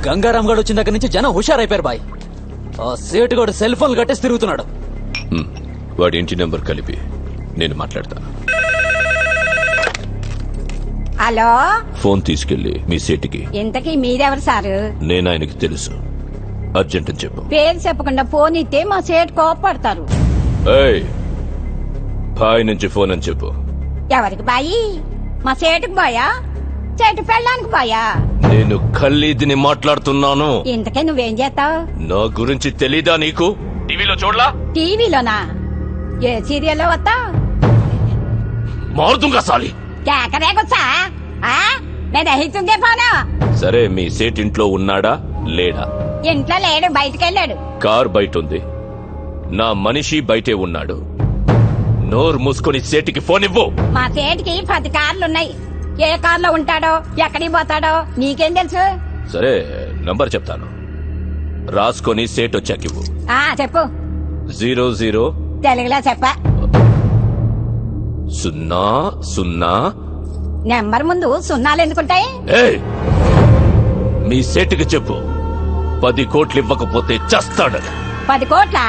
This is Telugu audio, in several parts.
గంగారాం గడు వచ్చిన దగ్గర నుంచి జనం హుషారైపోయారు బాయ్. ఆ సేటుగాడు సెల్ ఫోన్ కట్టేసి తిరుగుతున్నాడు. వాడి ఇంటి నెంబర్ కలిపి నేను మాట్లాడతాను. హలో, ఫోన్ తీసుకెళ్లి మీ సేటుకి. ఇంతకీ మీరెవరు సారు? నేను ఆయనకి తెలుసు, అర్జెంట్ అని చెప్పు. పేరు చెప్పకుండా ఫోన్ ఇస్తే మా సేటు కోపడతారు. ఏయ్, బాయ్ నుంచి ఫోన్ అని చెప్పు. ఎవరికి బాయి? మా సేటుకు బాయా, చెట్టు పెళ్ళానికి బాయా? నేను ఖల్లీదిని మాట్లాడుతున్నాను. ఇంతకే నువ్వేం చేస్తావు? నా గురించి తెలీదా నీకు? టీవీలో చూడలా? టీవీలోనా? ఏ సీరియల్లో వస్తావు? మారుతుంగా సాలి. కేకరేకొచ్చా? నేను రహితుందే ఫోను. సరే, మీ సేట్ ఇంట్లో ఉన్నాడా లేడా? ఇంట్లో లేడు, బయటకెళ్ళాడు. కార్ బయట ఉంది, నా మనిషి బయటే ఉన్నాడు. నోరు మూసుకొని సేటికి ఫోన్ ఇవ్వు. మా సేటికి 10 కార్లున్నాయి. ఏ కార్లో ఉంటాడో, ఎక్కడికి పోతాడో నీకేం తెలుసు? సరే, నంబర్ చెప్తాను, రాసుకొని సేట్ వచ్చాకివ్వు. చెప్పు. 00 తెలుగులో చెప్ప. 00. నెంబర్ ముందు సున్నాలు ఎందుకుంటాయి? ఏయ్, మీ సేటుకి చెప్పు, 10 కోట్లు ఇవ్వకపోతే చస్తాడు. 10 కోట్ల?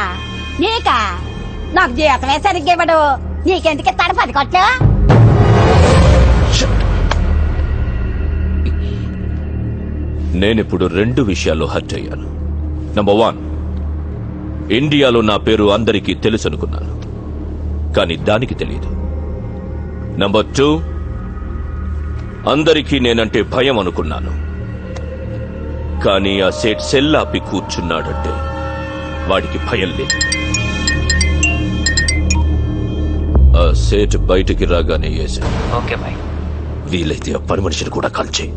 నీకా? నాకు జీతమే సరిగ్గా ఇవ్వడు. నీకెందుకు ఇస్తాడు 10 కోట్లు? నేనిప్పుడు 2 విషయాల్లో హర్ట్ అయ్యాను. నంబర్ 1, ఇండియాలో నా పేరు అందరికీ తెలుసు అనుకున్నాను, కానీ దానికి తెలియదు. నంబర్ 2, అందరికీ నేనంటే భయం అనుకున్నాను, కానీ ఆ సేట్ సెల్లాపి కూర్చున్నాడంటే వాడికి భయం లేదు. ఆ సేట్ బయటికి రాగానే వేశాను. Okay bye. వీలైతే ఆ పని మనిషిని కూడా కాల్చేయి.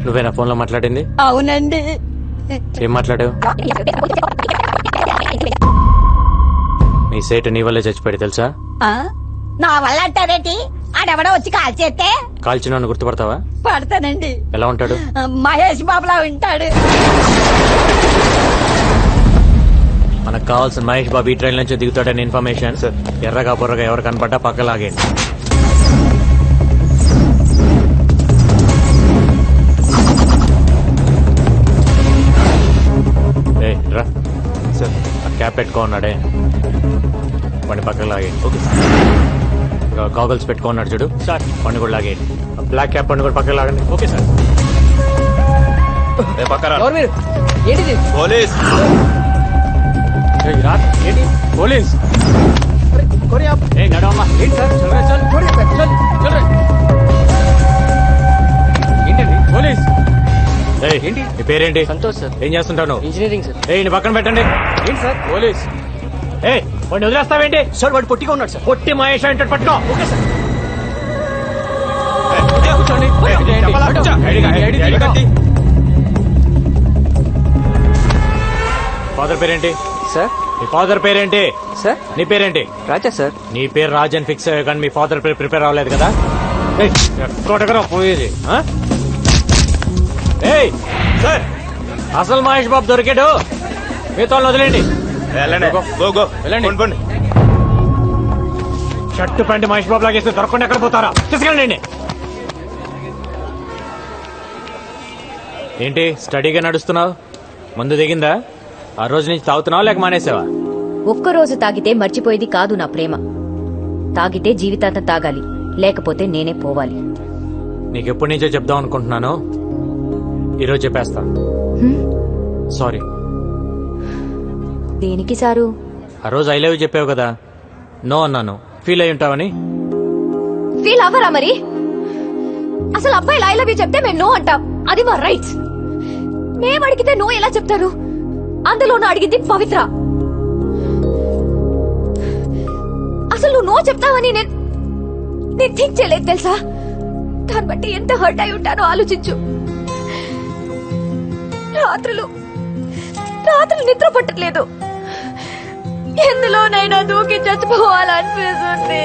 నువ్వేనా ఫోన్ లో మాట్లాడింది? అవునండి. ఏం మాట్లాడావు? మీ సేటు నీ వల్లే చచ్చిపోయాడు తెలుసా? నా వల్ల అంటారేంటి? ఆడెవడో వచ్చి కాల్ చేస్తే కాల్చిన గుర్తుపడతావా? పడతానండి. ఎలా ఉంటాడు? మహేష్ బాబులా ఉంటాడు. మనకు కావాల్సిన మహేష్ బాబు ఈ ట్రైన్ నుంచి దిగుతాడని ఇన్ఫర్మేషన్. ఎర్రగా బుర్రగా ఎవరు కనపడ్డా పక్కలాగేయండి. రా సార్, ఆ క్యాప్ పెట్టుకో ఉన్నాడే వాడిని పక్కకు లాగేయండి. Okay sir. గాగల్స్ పెట్టుకో ఉన్నాడు చూడు సార్, వాడిని కూడా లాగేయండి. బ్లాక్ క్యాప్ వాడిని కూడా పక్కకు లాగండి. Okay sir. ఏంటిది? పోలీస్. ఏంటి పోలీస్? నడవమ్మా. ఏంటి సార్? ఏంటండి పోలీస్? ఏంటి నీ పేరేంటి? సంతోష్ సార్. ఏం చేస్తుంటాను? Engineering sir. నీ పక్కన పెట్టండి. ఏంటి సార్ పోలీస్? వాడిని వదిలేస్తావేంటి? సార్ వాడు పొట్టిగా ఉన్నాడు సార్. పొట్టి మహేష్ అంటే పట్టుకో. Okay sir. ఫాదర్ పేరేంటి సార్? మీ ఫాదర్ పేరేంటి సార్? నీ పేరేంటి? రాజా సార్. నీ పేరు రాజ్ అని ఫిక్స్ అయ్యా, కానీ మీ ఫాదర్ పేరు ప్రిపేర్ అవ్వలేదు కదా? ఎక్కడెక్కడ పోయేది? సార్, అసలు మహేష్ బాబు దొరికాడు, మీతో వదిలేండి. వెళ్ళండి. షర్టు ప్యాంట్ మహేష్ బాబు లాగేస్తే దొరకకుండా ఎక్కడ పోతారా? తీసుకెళ్ళండి. ఏంటి స్టడీగా నడుస్తున్నావు? ముందు దిగిందా? ఆ రోజు నుంచి తాగుతున్నావా లేక మానేసావా? ఒక్కరోజు తాగితే మర్చిపోయేది కాదు నా ప్రేమ. తాగితే జీవితాంతం తాగాలి, లేకపోతే నేనే పోవాలి. నీకెప్పటి నుంచో చెప్దాం అనుకుంటున్నాను, ఈరోజు చెప్పేస్తా. సారీ. దేనికి సారు? ఆ రోజు ఐ లవ్ యూ చెప్పావు కదా, నో అన్నాను. ఫీల్ అయి ఉంటావని. ఫీల్ అవ్వరా మరి? అసలు అబ్బాయిలు ఐ లవ్ యూ చెప్తే మేము నో అంటాం, అది మా రైట్స్. మేము అడిగితే నో ఎలా చెప్తారు? అందులోనూ అడిగింది పవిత్ర. అసలు నువ్వు నో చెప్తావని నేను థింక్ చేయలేదు తెలుసా? దాన్ని బట్టి ఎంత హర్ట్ అయి ఉంటానో ఆలోచించు. రాత్రులు నిద్ర పట్టట్లేదు. ఎందులోనైనా దూకి చచ్చిపోవాలనిపిస్తుంది.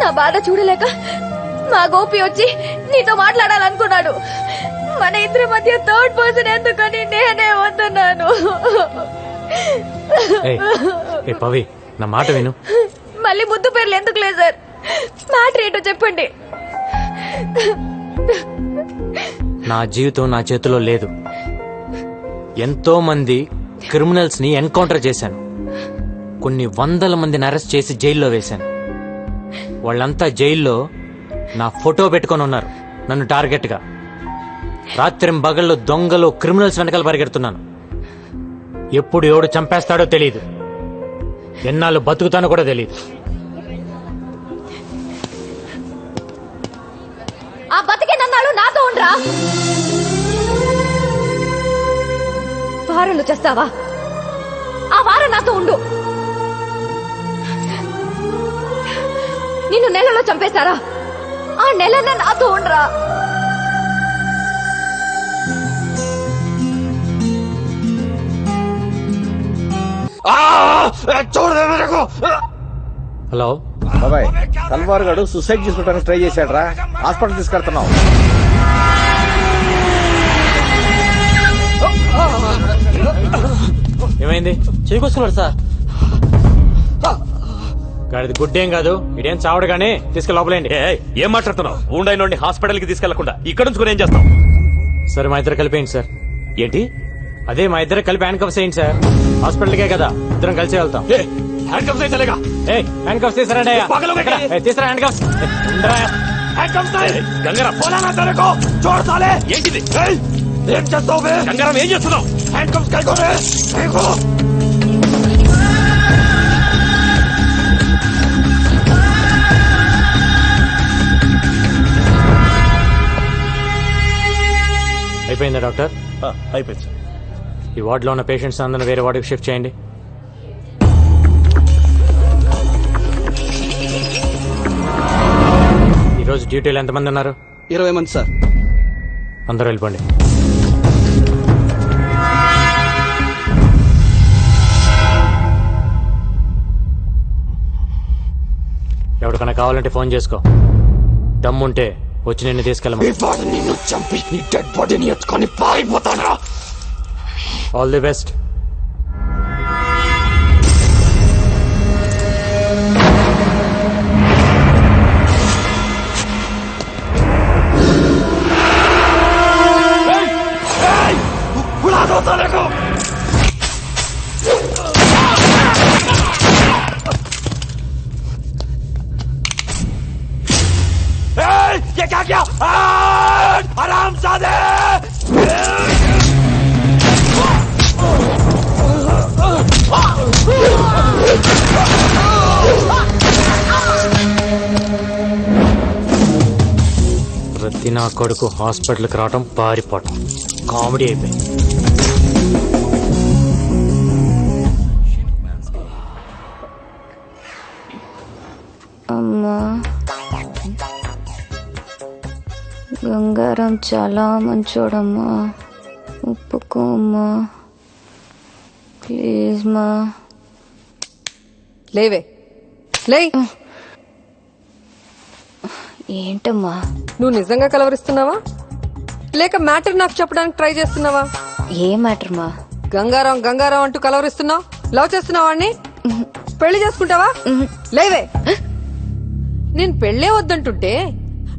నా బాధ చూడలేక మా గోపి వచ్చి నీతో మాట్లాడాలనుకున్నాడు. మన ఇద్దరి మధ్య థర్డ్ పర్సన్ ఎందుకని నేనే వస్తున్నాను. ఏ పవి, నా మాట విను. మళ్ళీ ముద్దు పేర్లు ఎందుకు లేదు సార్? మ్యాటర్ ఏంటో చెప్పండి. నా జీవితం నా చేతిలో లేదు. ఎంతో మంది క్రిమినల్స్ ని ఎన్కౌంటర్ చేశాను. కొన్ని వందల మందిని అరెస్ట్ చేసి జైల్లో వేశాను. వాళ్ళంతా జైల్లో నా ఫోటో పెట్టుకొని ఉన్నారు నన్ను టార్గెట్ గా. రాత్రింబగళ్ళు దొంగలు క్రిమినల్స్ వెనకాల పరిగెడుతున్నాను. ఎప్పుడు ఎవడు చంపేస్తాడో తెలియదు. ఎన్నాళ్ళు బతుకుతానో కూడా తెలియదు. ఆ బతికినన్నాళ్ళు నాతో ఉండరా? వారంలో చేస్తావా? ఆ వారం నాతో ఉండు. నిన్ను నెలలో చంపేశారా? ఆ నెలన్న నాతో ఉండరా? హలో బాబాయ్, తల్వార్ గడు సూసైడ్ చేసుకోవడానికి ట్రై చేశాడు రా. హాస్పిటల్ తీసుకెళ్తున్నావు. ఏమైంది? చేకొస్తున్నాడు సార్. గాడిది గుడ్డేం కాదు, ఇదేం చావడు గానీ తీసుకెళ్ళి లోపలేండి. ఏం మాట్లాడుతున్నావు? ఉండైన హాస్పిటల్ కి తీసుకెళ్లకుండా ఇక్కడ నుంచి ఏం చేస్తాం? సరే, మా ఇద్దరు కలిపేయండి సార్. ఏంటి? అదే, మా ఇద్దరు కలిపి హ్యాండ్ కప్స్ వేయండి సార్. హాస్పిటల్కే కదా, ఇద్దరం కలిసి వెళ్తాం. హ్యాండ్ కప్స్ వేయలేగా? హ్యాండ్ కప్స్ తీసుకురండి అయ్యా. తీసుకురా హ్యాండ్ కప్స్. ఏంటిది? ఏం చేస్తావు? గంగారం ఏం చేస్తున్నావు? హ్యాండ్ కప్స్ కైకోవే. అయిపోయిందా డాక్టర్? అయిపోయింది సార్. ఈ వార్డులో ఉన్న పేషెంట్స్ అందరిని వేరే వార్డుకి షిఫ్ట్ చేయండి. ఈరోజు డ్యూటీలో ఎంతమంది ఉన్నారు? 20 మంది సార్. అందరూ వెళ్ళిపోండి. ఎవరికైనా కావాలంటే ఫోన్ చేసుకో. దమ్ముంటే వచ్చి నిన్ను తీసుకెళ్ళమా. నిన్ను చంపి నీ డెడ్ బాడీని ఎత్తుకొని పారిపోతానా? All the best. ये क्या किया? हरामजादे! ప్రతి నా కొడుకు హాస్పిటల్కి రావటం, పారిపోవటం కామెడీ అయిపోయింది. అమ్మా, గంగారం చాలా మంచోడమ్మా, ఒప్పుకోమ్మా ప్లీజ్ మా. లేవే, లే. ఏంటమ్మా? నువ్వు నిజంగా కలవరిస్తున్నావా లేక మ్యాటర్ నాకు చెప్పడానికి ట్రై చేస్తున్నావా? ఏ మ్యాటర్ మా? గంగారాం గంగారాం అంటూ కలవరిస్తున్నావు. లవ్ చేస్తున్నావా వాణ్ణి? పెళ్లి చేసుకుంటావా? లేవే. నేను పెళ్ళే వద్దంటుంటే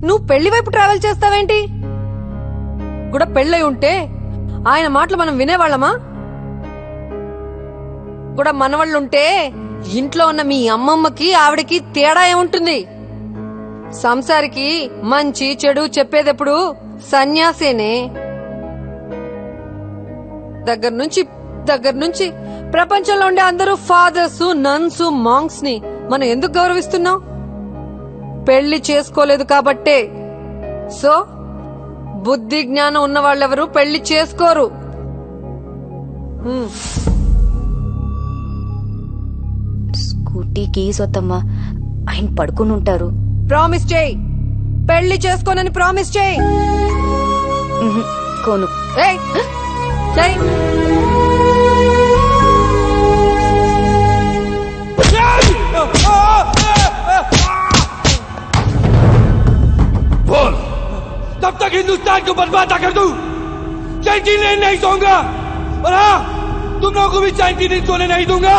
నువ్వు పెళ్లి వైపు ట్రావెల్ చేస్తావేంటి? కూడా పెళ్ళై ఉంటే ఆయన మాటలు మనం వినేవాళ్ళమా? కూడా మనవాళ్ళుంటే ఇంట్లో ఉన్న మీ అమ్మమ్మకి ఆవిడకి తేడా ఏముంటుంది? సంసారికి మంచి చెడు చెప్పేదెప్పుడు సన్యాసేనే. దగ్గర నుంచి ప్రపంచంలో ఉండే అందరూ ఫాదర్స్, నన్స్, మాంగ్స్ ని మనం ఎందుకు గౌరవిస్తున్నాం? పెళ్లి చేసుకోలేదు కాబట్టే. సో బుద్ధి జ్ఞానం ఉన్న వాళ్ళెవరు పెళ్లి చేసుకోరు. స్కూటీ కీస్ వద్దమ్మా, ఆయన పడుకుని ఉంటారు. ప్రామిస్ చేయి, పెళ్లి చేసుకోనని ప్రామిస్ చేయి. కోను. ఏయ్, చేయి. बोल तक हिंदुस्तान को बर्बाद कर दूं, चैन की नींद नहीं सोऊंगा। और हाँ, तुम लोगों को भी चैन की नींद सोने नहीं दूंगा।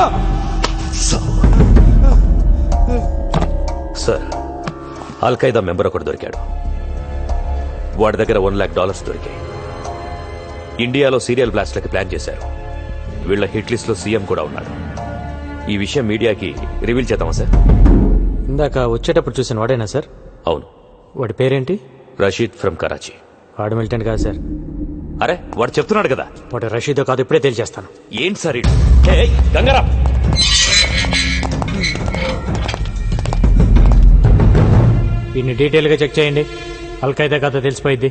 సార్ అల్ఖైదా మెంబర్ ఒకడు దొరికాడు. వాడి దగ్గర $1 lakh దొరికాయి. ఇండియాలో సీరియల్ బ్లాస్ట్లకి ప్లాన్ చేశారు. వీళ్ళ హిట్ లిస్ట్ లో సీఎం కూడా ఉన్నాడు. ఈ విషయం మీడియాకి రివీల్ చేద్దామా సార్? ఇందాక వచ్చేటప్పుడు చూసిన వాడేనా సార్? అవును, వాడి పేరేంటి? రషీద్ ఫ్రమ్ కరాచీ. వాడు మిలిటెంట్ కాదు సార్. అరే వాడు చెప్తున్నాడు కదా. వాడు రషీదో కాదు, ఇప్పుడే తేల్చేస్తాను. ఏంటి సార్ ఇటు? ఏయ్, గంగారా, వీడిని డీటెయిల్ గా చెక్ చేయండి. అల్ఖైదా కథ తెలిసిపోయింది.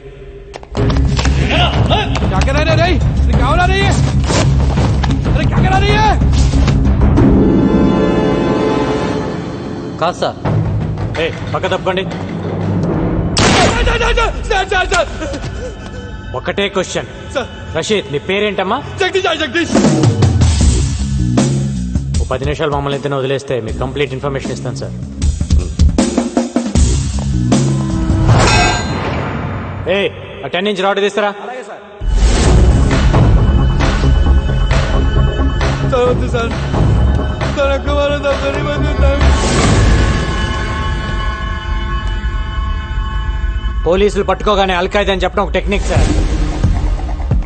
क्या कर रहे रे? अरे क्या हो रही है? अरे क्या करा रही है? కాదు సార్. ఏ పక్క తప్పకండి. सर ఒకటే క్వశ్చన్. सर రషీద్ నీ పేరేంటమ్మా? जगदीश ఓ 10 నిమిషాలు మమ్మల్ని ఇంతనే వదిలేస్తే మీకు కంప్లీట్ ఇన్ఫర్మేషన్ ఇస్తాను సార్. ఏ ఆ 10 ఇంచ్ రాడ్ తీస్తారా? सर सर हमारा दफ्तर ही बंद होता है। పోలీసులు పట్టుకోగానే అల్ఖైదా అని చెప్పడం ఒక టెక్నిక్ సార్.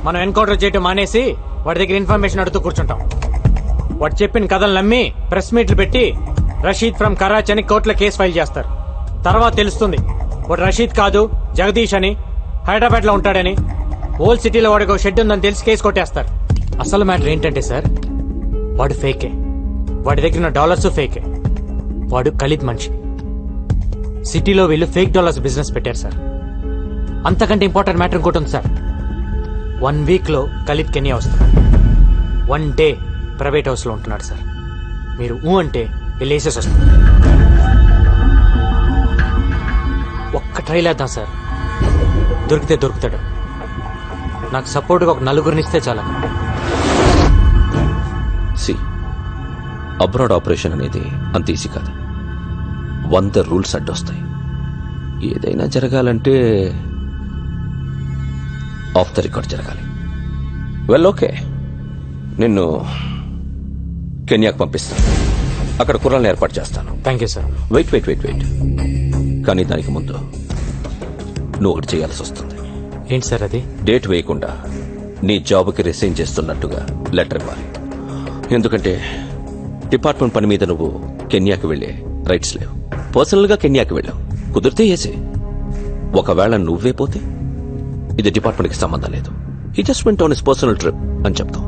మనం ఎన్కౌంటర్ చేయడం మానేసి వాడి దగ్గర ఇన్ఫర్మేషన్ అడుగుతూ కూర్చుంటాం. వాడు చెప్పిన కథలు నమ్మి ప్రెస్ మీట్లు పెట్టి రషీద్ ఫ్రమ్ కరాచీ అని కోర్టులో కేసు ఫైల్ చేస్తారు. తర్వాత తెలుస్తుంది వాడు రషీద్ కాదు, జగదీష్ అని, హైదరాబాద్ లో ఉంటాడని. ఓల్డ్ సిటీలో వాడికి ఒక షెడ్ ఉందని తెలిసి కేసు కొట్టేస్తారు. అసలు మ్యాటర్ ఏంటంటే సార్, వాడు ఫేకే. వాడి దగ్గర ఉన్న డాలర్స్ ఫేకే. వాడు ఖలీద్ మనిషి. సిటీలో వీళ్ళు ఫేక్ డాలర్స్ బిజినెస్ పెట్టారు సార్. అంతకంటే ఇంపార్టెంట్ మ్యాటర్ ఇంకోటి ఉంది సార్. 1 వీక్ లో ఖలీద్ కెన్యా వస్తుంది. 1 డే ప్రైవేట్ హౌస్ లో ఉంటున్నాడు సార్. మీరు అంటే వెళ్ళేసేసి వస్తుంది. ఒక్క ట్రైల్ వేద్దాం సార్, దొరికితే దొరుకుతాడు. నాకు సపోర్ట్గా ఒక 4 ఇస్తే చాలా. సి, అబ్రాడ్ ఆపరేషన్ అనేది అంత ఈజీ కాదు. 100 రూల్స్ అడ్డొస్తాయి. ఏదైనా జరగాలంటే ఆఫ్ ద రికార్డ్ జరగాలి. వెల్ ఓకే, నిన్ను కెన్యాకు పంపిస్తాను. అక్కడ కుర్రాలను ఏర్పాటు చేస్తాను. Thank you sir. వెయిట్. కానీ దానికి ముందు నువ్వు ఒకటి చేయాల్సి వస్తుంది. ఏంటి సార్ అది? డేట్ వేయకుండా నీ జాబ్కి రిసైన్ చేస్తున్నట్టుగా లెటర్ ఇవ్వాలి. ఎందుకంటే డిపార్ట్మెంట్ పని మీద నువ్వు కెన్యాకి వెళ్ళే రైట్స్ లేవు. పర్సనల్గా కెన్యాకి వెళ్ళావు, కుదిరితే ఏసే. ఒకవేళ నువ్వే పోతే ఇది డిపార్ట్మెంట్కి సంబంధం లేదు. He just went on his personal trip అని చెప్తావు.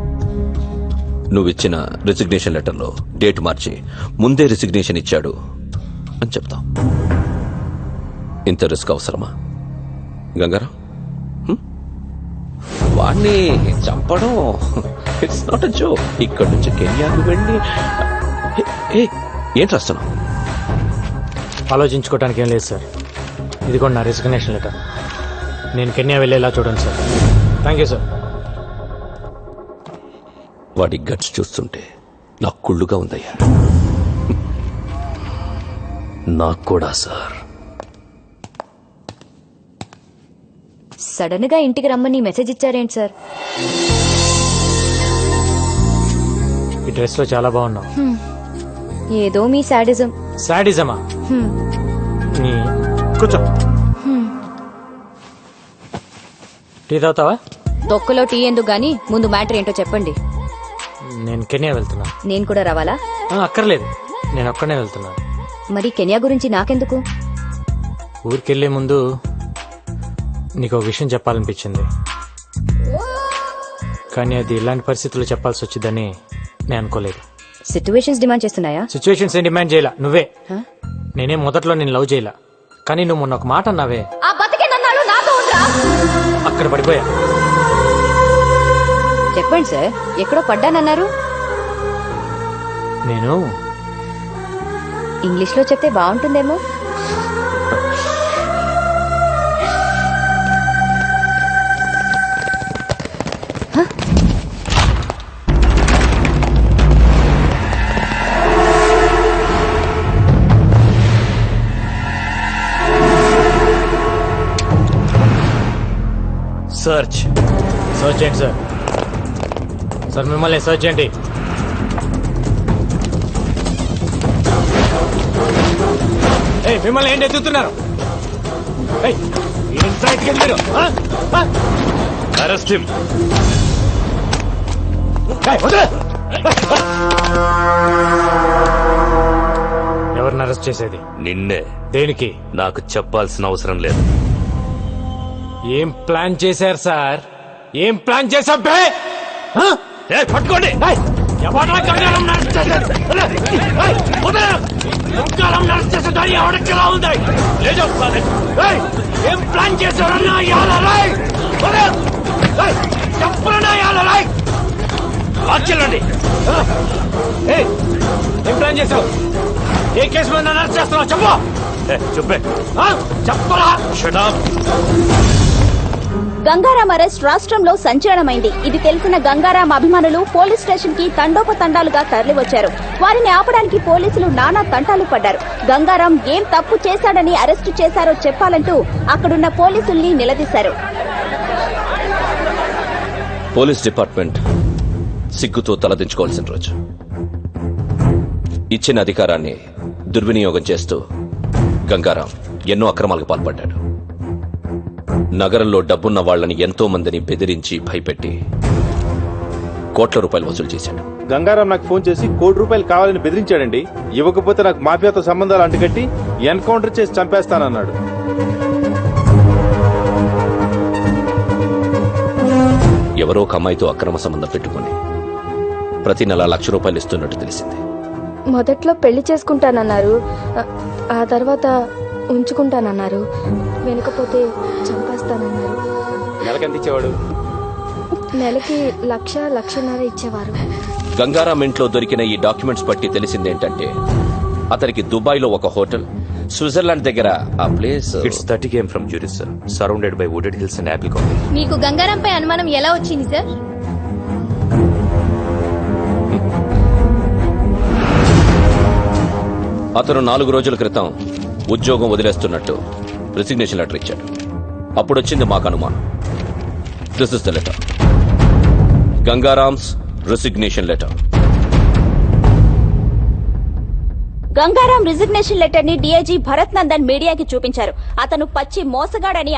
నువ్వు ఇచ్చిన రిజిగ్నేషన్ లెటర్లో డేట్ మార్చి ముందే రిజిగ్నేషన్ ఇచ్చాడు అని చెప్తావు. ఇంత రిస్క్ అవసరమా గంగారాం? వాణ్ణి చంపడం ఇట్స్ నాట్ అ జోక్. ఇక్కడి నుంచి కెన్యాకు వెళ్ళి ఏంటి రాస్తున్నావు? ఆలోచించుకోవడానికి ఏం లేదు సార్. ఇది కూడా నా రిజిగ్నేషన్ లెటర్. నేను కెన్యా వెళ్ళేలా చూడండి సార్. Thank you sir. వాడి గట్స్ చూస్తుంటే నాకు కుళ్ళుగా ఉందయ్యా. నాకు కూడా సార్. సడన్ గా ఇంటికి రమ్మని మెసేజ్ ఇచ్చారేంటి సార్? ఈ డ్రెస్ లో చాలా బాగున్నావు. ఏదో మీ సాడిజం. సాడిజమా? కూర్చో. టీ తాగుతావా? తొక్కలో టీ ఎందుకు గానీ ముందు మ్యాటర్ ఏంటో చెప్పండి. నేను కెన్యా వెళ్తున్నా. నేను కూడా రావాలా? అక్కర్లేదు, నేను ఒక్కనే వెళ్తున్నాను. మరి కెన్యా గురించి నాకెందుకు? ఊరికెళ్లే ముందు నీకు ఒక విషయం చెప్పాలనిపించింది. కానీ అది ఇలాంటి పరిస్థితుల్లో చెప్పాల్సి వచ్చిందని నేను అనుకోలేదు. సిచ్యువేషన్స్ డిమాండ్ చేస్తున్నాయా? సిచ్యువేషన్స్ ఏం డిమాండ్ చేయలా. నువ్వే. నేనే మొదట్లో నేను లవ్ చేయలా, కానీ నువ్వు మొన్న ఒక మాట అన్నావే, అక్కడ పడిపోయా. చెప్పండి సార్, ఎక్కడో పడ్డానన్నారు. నేను ఇంగ్లీష్ లో చెప్తే బాగుంటుందేమో. సర్చ్. సర్చ్ చేయండి సార్. సార్ మిమ్మల్ని సర్చ్ చేయండి. ఏయ్, మిమ్మల్ని ఏంటి ఎత్తుతున్నారు? ఏయ్, ఏం సైట్కి వెళ్ళారు? Arrest him. ఎవరిని అరెస్ట్ చేసేది? నిన్నే. దేనికి? నాకు చెప్పాల్సిన అవసరం లేదు. ఏం ప్లాన్ చేశారు సార్? ఏం ప్లాన్ చేశా బే? పట్టుకోండి. ఎవరా గంగారం నడుస్తు చేసేది? గంగారం నడుస్తు చేసేదాన్ని ఎవరికి రా ఉంది? ఏం ప్లాన్ చేశారన్నా చెప్పరన్నా మార్చెల్లండి. ఏం ప్లాన్ చేశావు? ఏ కేసు మీద నన్ను అరెస్ట్ చేస్తున్నావు చెప్పు. చెప్పే. చెప్పరా? షటప్. గంగారాం అరెస్ట్ రాష్ట్రంలో సంచలనమైంది. ఇది తెలిసిన గంగారాం అభిమానులు పోలీస్ స్టేషన్ కి తండోపతండాలుగా తరలివచ్చారు. వారిని ఆపడానికి పోలీసులు నానా తంటాలు పడ్డారు. గంగారాం ఏం తప్పు చేశాడని అరెస్టు చేశారో చెప్పాలంటూ అక్కడున్న పోలీసుల్ని నిలదీశారు. పోలీస్ డిపార్ట్మెంట్ సిగ్గుతో తలదించుకోవాల్సిన రోజు. ఇచ్చిన అధికారాన్ని దుర్వినియోగం చేస్తూ గంగారాం ఎన్నో అక్రమాలకు పాల్పడ్డాడు. నగరంలో డబ్బున్న వాళ్లని ఎంతో మందిని బెదిరించి భయపెట్టి కోట్ల రూపాయలు వసూలు చేశాడు. గంగారాం నాకు ఫోన్ చేసి ₹1,00,00,000 కావాలని బెదిరించాడండి. ఇవ్వకపోతే నాకు మాఫియాతో సంబంధాలు అంటుకట్టి ఎన్కౌంటర్ చేసి చంపేస్తానన్నాడు. ఎవరో ఒక అమ్మాయితో అక్రమ సంబంధం పెట్టుకుని ప్రతి నెల ₹1,00,000 ఇస్తున్నట్టు తెలిసింది. మొదట్లో పెళ్లి చేసుకుంటానన్నారు, ఆ తర్వాత ఉంచుకుంటానన్నారు, వెనుకపోతే చంపేస్తానన్నారు. నెలకెంత ఇచ్చేవాడు? నెలకి 1,00,000-1,50,000 ఇచ్చేవారు. గంగారాం ఇంట్లో దొరికిన ఈ డాక్యుమెంట్స్ బట్టి తెలిసిందేంటంటే అతనికి దుబాయ్ లో ఒక హోటల్, స్విట్జర్లాండ్ దగ్గర ఆ place. It's 30 km from Zurich, sir. Surrounded by wooded hills and apple colony. మీకు గంగారంపై అనుమానం ఎలా వచ్చింది సార్? అతను 4 రోజుల క్రితం ఉద్యోగం వదిలేస్తున్నట్టు రిసిగ్నేషన్ లెటర్ ఇచ్చాడు. అప్పుడొచ్చింది మాకు అనుమానం. This is the letter. Gangaram's resignation letter. Gangaram resignation letter ని డీఐజీ భరత్ నందన్ మీడియాకి చూపించారు. అతను పచ్చి మోసగాడని